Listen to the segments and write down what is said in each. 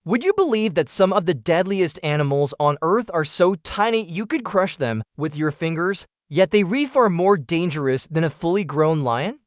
Would you believe that some of the deadliest animals on Earth are so tiny you could crush them with your fingers, yet they are far more dangerous than a fully grown lion?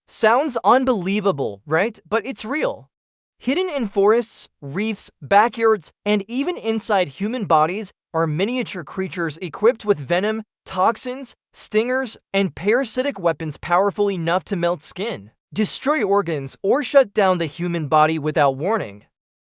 Sounds unbelievable, right? But it's real. Hidden in forests, reefs, backyards, and even inside human bodies are miniature creatures equipped with venom, toxins, stingers, and parasitic weapons powerful enough to melt skin, destroy organs, or shut down the human body without warning.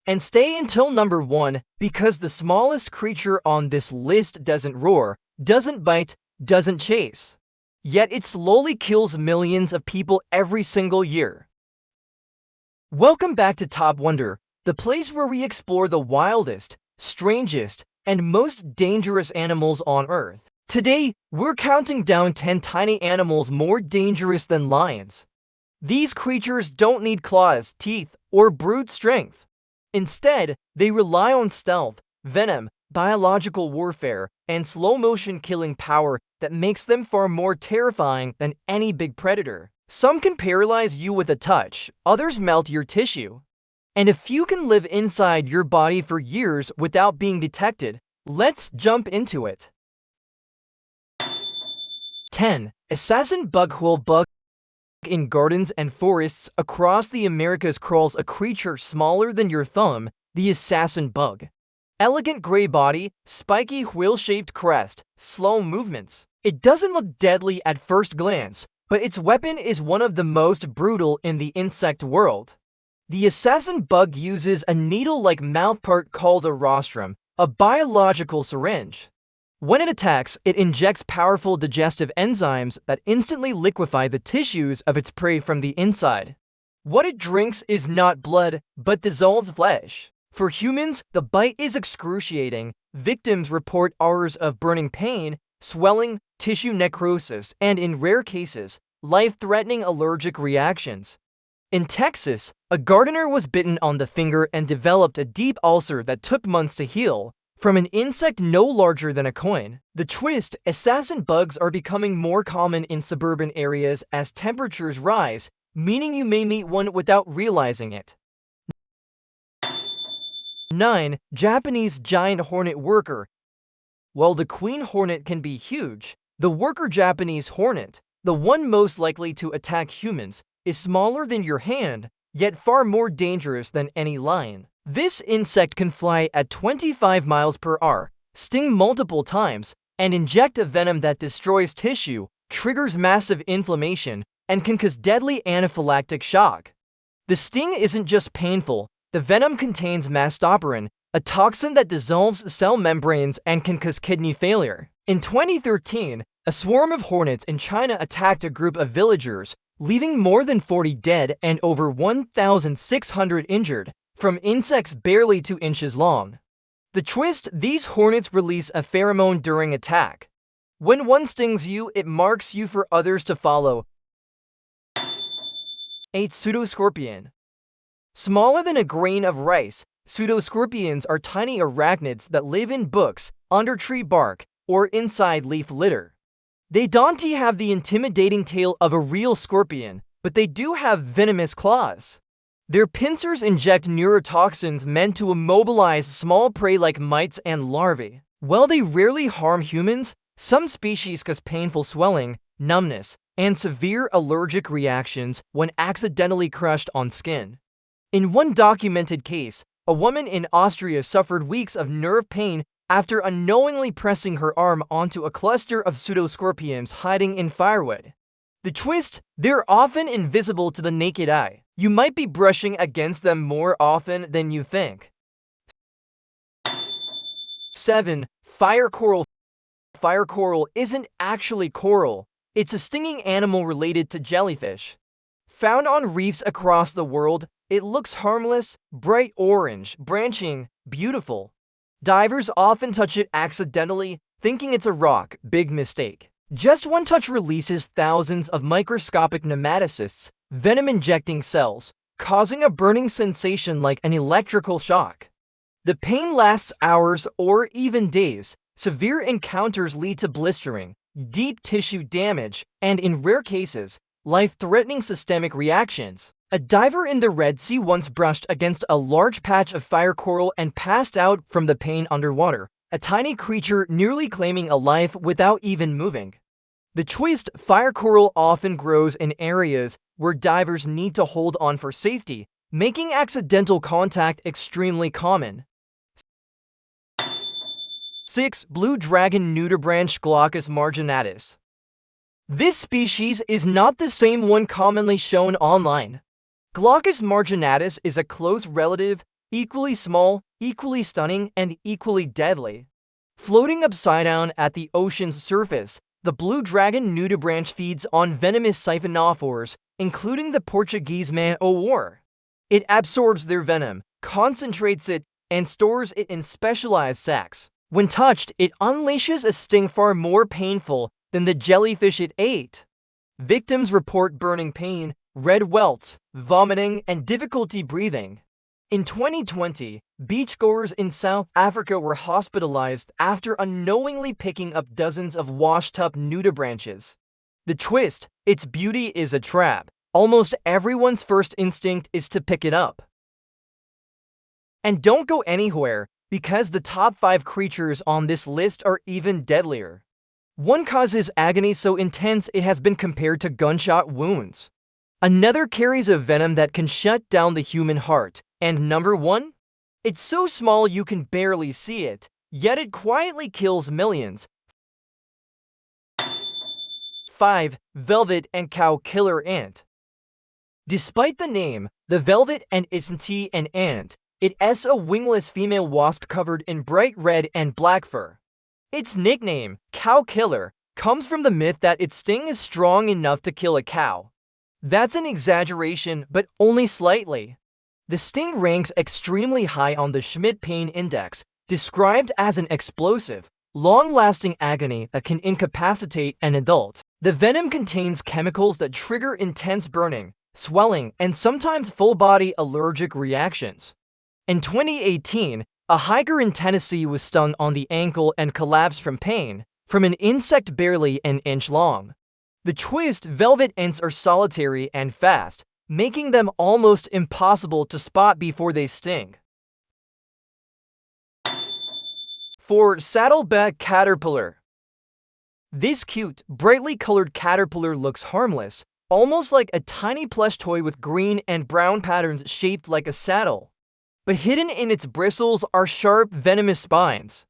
And stay until number 1, because the smallest creature on this list doesn't roar, doesn't bite, doesn't chase. Yet it slowly kills millions of people every single year. Welcome back to Top Wonder, the place where we explore the wildest, strangest, and most dangerous animals on Earth. Today, we're counting down 10 tiny animals more dangerous than lions. These creatures don't need claws, teeth, or brute strength. Instead, they rely on stealth, venom, biological warfare, and slow-motion killing power that makes them far more terrifying than any big predator. Some can paralyze you with a touch, others melt your tissue. And a few can live inside your body for years without being detected. Let's jump into it. 10. Assassin bug. Bug. In gardens and forests across the Americas crawls a creature smaller than your thumb, the assassin bug. Elegant gray body, spiky wheel-shaped crest, slow movements. It doesn't look deadly at first glance, but its weapon is one of the most brutal in the insect world. The assassin bug uses a needle-like mouthpart called a rostrum, a biological syringe. When it attacks, it injects powerful digestive enzymes that instantly liquefy the tissues of its prey from the inside. What it drinks is not blood, but dissolved flesh. For humans, the bite is excruciating. Victims report hours of burning pain, swelling, tissue necrosis, and in rare cases, life-threatening allergic reactions. In Texas, a gardener was bitten on the finger and developed a deep ulcer that took months to heal, from an insect no larger than a coin. The twist: assassin bugs are becoming more common in suburban areas as temperatures rise, meaning you may meet one without realizing it. 9. Japanese giant hornet worker. While the queen hornet can be huge, the worker Japanese hornet, the one most likely to attack humans, is smaller than your hand, yet far more dangerous than any lion. This insect can fly at 25 miles per hour, sting multiple times, and inject a venom that destroys tissue, triggers massive inflammation, and can cause deadly anaphylactic shock. The sting isn't just painful, the venom contains mastoperin, a toxin that dissolves cell membranes and can cause kidney failure. In 2013, a swarm of hornets in China attacked a group of villagers, leaving more than 40 dead and over 1,600 injured, from insects barely 2 inches long. The twist: these hornets release a pheromone during attack. When one stings you, it marks you for others to follow. 8. Pseudoscorpion. Smaller than a grain of rice, pseudoscorpions are tiny arachnids that live in books, under tree bark, or inside leaf litter. They don't have the intimidating tail of a real scorpion, but they do have venomous claws. Their pincers inject neurotoxins meant to immobilize small prey like mites and larvae. While they rarely harm humans, some species cause painful swelling, numbness, and severe allergic reactions when accidentally crushed on skin. In one documented case, a woman in Austria suffered weeks of nerve pain after unknowingly pressing her arm onto a cluster of pseudoscorpions hiding in firewood. The twist: they're often invisible to the naked eye. You might be brushing against them more often than you think. 7. Fire coral. Fire coral isn't actually coral. It's a stinging animal related to jellyfish. Found on reefs across the world, it looks harmless, bright orange, branching, beautiful. Divers often touch it accidentally, thinking it's a rock. Big mistake. Just one touch releases thousands of microscopic nematocysts, venom-injecting cells, causing a burning sensation like an electrical shock. The pain lasts hours or even days. Severe encounters lead to blistering, deep tissue damage, and in rare cases, life-threatening systemic reactions. A diver in the Red Sea once brushed against a large patch of fire coral and passed out from the pain underwater, a tiny creature nearly claiming a life without even moving. The twist: fire coral often grows in areas where divers need to hold on for safety, making accidental contact extremely common. 6. Blue dragon nudibranch Glaucus marginatus. This species is not the same one commonly shown online. Glaucus marginatus is a close relative, equally small, equally stunning, and equally deadly. Floating upside down at the ocean's surface, the blue dragon nudibranch feeds on venomous siphonophores, including the Portuguese man-o-war. It absorbs their venom, concentrates it, and stores it in specialized sacs. When touched, it unleashes a sting far more painful than the jellyfish it ate. Victims report burning pain, red welts, vomiting, and difficulty breathing. In 2020, beachgoers in South Africa were hospitalized after unknowingly picking up dozens of washed-up nudibranches. The twist: its beauty is a trap. Almost everyone's first instinct is to pick it up. And don't go anywhere, because the top 5 creatures on this list are even deadlier. One causes agony so intense it has been compared to gunshot wounds. Another carries a venom that can shut down the human heart. And number 1? It's so small you can barely see it, yet it quietly kills millions. 5. Velvet and cow killer ant. Despite the name, the velvet ant isn't an ant. It is a wingless female wasp covered in bright red and black fur. Its nickname, cow killer, comes from the myth that its sting is strong enough to kill a cow. That's an exaggeration, but only slightly. The sting ranks extremely high on the Schmidt Pain Index, described as an explosive, long-lasting agony that can incapacitate an adult. The venom contains chemicals that trigger intense burning, swelling, and sometimes full-body allergic reactions. In 2018, a hiker in Tennessee was stung on the ankle and collapsed from pain from an insect barely an inch long. The twist: velvet ants are solitary and fast, making them almost impossible to spot before they sting. 4. Saddleback caterpillar. This cute, brightly colored caterpillar looks harmless, almost like a tiny plush toy with green and brown patterns shaped like a saddle. But hidden in its bristles are sharp, venomous spines.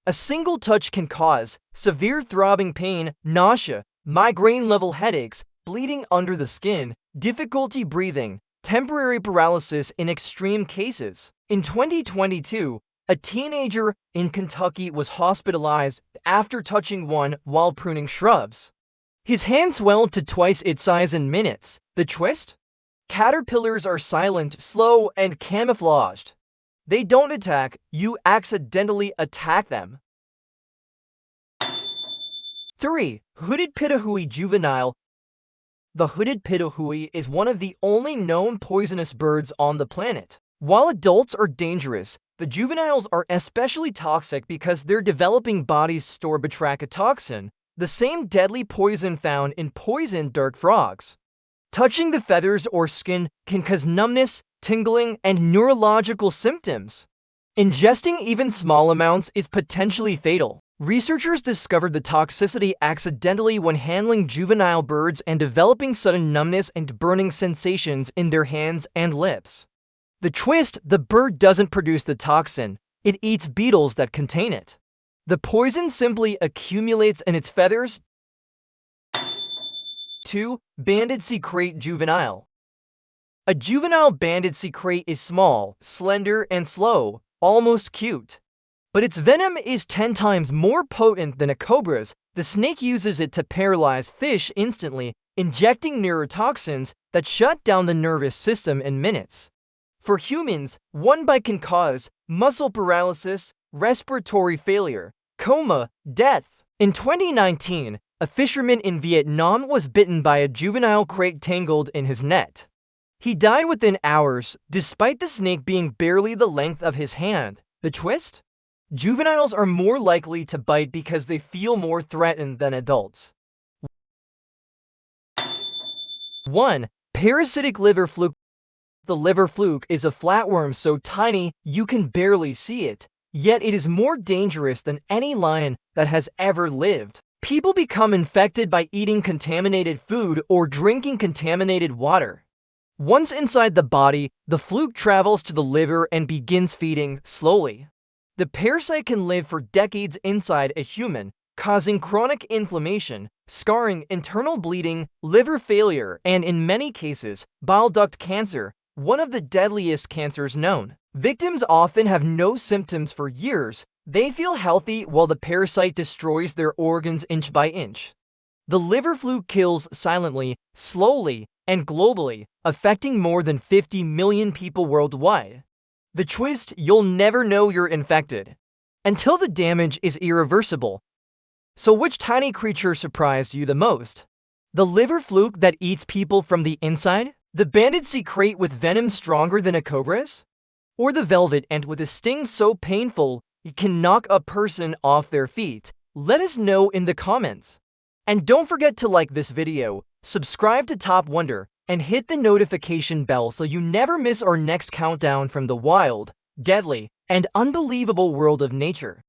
A single touch can cause severe throbbing pain, nausea, migraine-level headaches, bleeding under the skin, difficulty breathing, temporary paralysis in extreme cases. In 2022, a teenager in Kentucky was hospitalized after touching one while pruning shrubs. His hand swelled to twice its size in minutes. The twist? Caterpillars are silent, slow, and camouflaged. They don't attack, you accidentally attack them. 3. Hooded pitahui juvenile. The hooded pitahui is one of the only known poisonous birds on the planet. While adults are dangerous, the juveniles are especially toxic because their developing bodies store batracha toxin, the same deadly poison found in poisoned dart frogs. Touching the feathers or skin can cause numbness, tingling, and neurological symptoms. Ingesting even small amounts is potentially fatal. Researchers discovered the toxicity accidentally when handling juvenile birds and developing sudden numbness and burning sensations in their hands and lips. The twist: the bird doesn't produce the toxin, it eats beetles that contain it. The poison simply accumulates in its feathers. 2. Banded sea krait juvenile. A juvenile banded sea krait is small, slender, and slow, almost cute. But its venom is 10 times more potent than a cobra's. The snake uses it to paralyze fish instantly, injecting neurotoxins that shut down the nervous system in minutes. For humans, one bite can cause muscle paralysis, respiratory failure, coma, death. In 2019, a fisherman in Vietnam was bitten by a juvenile krait tangled in his net. He died within hours, despite the snake being barely the length of his hand. The twist? Juveniles are more likely to bite because they feel more threatened than adults. 1. Parasitic liver fluke. the liver fluke is a flatworm so tiny you can barely see it, yet it is more dangerous than any lion that has ever lived. People become infected by eating contaminated food or drinking contaminated water. Once inside the body, the fluke travels to the liver and begins feeding slowly. The parasite can live for decades inside a human, causing chronic inflammation, scarring, internal bleeding, liver failure, and in many cases, bile duct cancer, one of the deadliest cancers known. Victims often have no symptoms for years. They feel healthy while the parasite destroys their organs inch by inch. The liver fluke kills silently, slowly, and globally, affecting more than 50 million people worldwide. The twist: you'll never know you're infected until the damage is irreversible. So which tiny creature surprised you the most? The liver fluke that eats people from the inside? The banded sea crate with venom stronger than a cobra's? Or the velvet ant with a sting so painful it can knock a person off their feet? Let us know in the comments. And don't forget to like this video, subscribe to Top Wonder, and hit the notification bell so you never miss our next countdown from the wild, deadly, and unbelievable world of nature.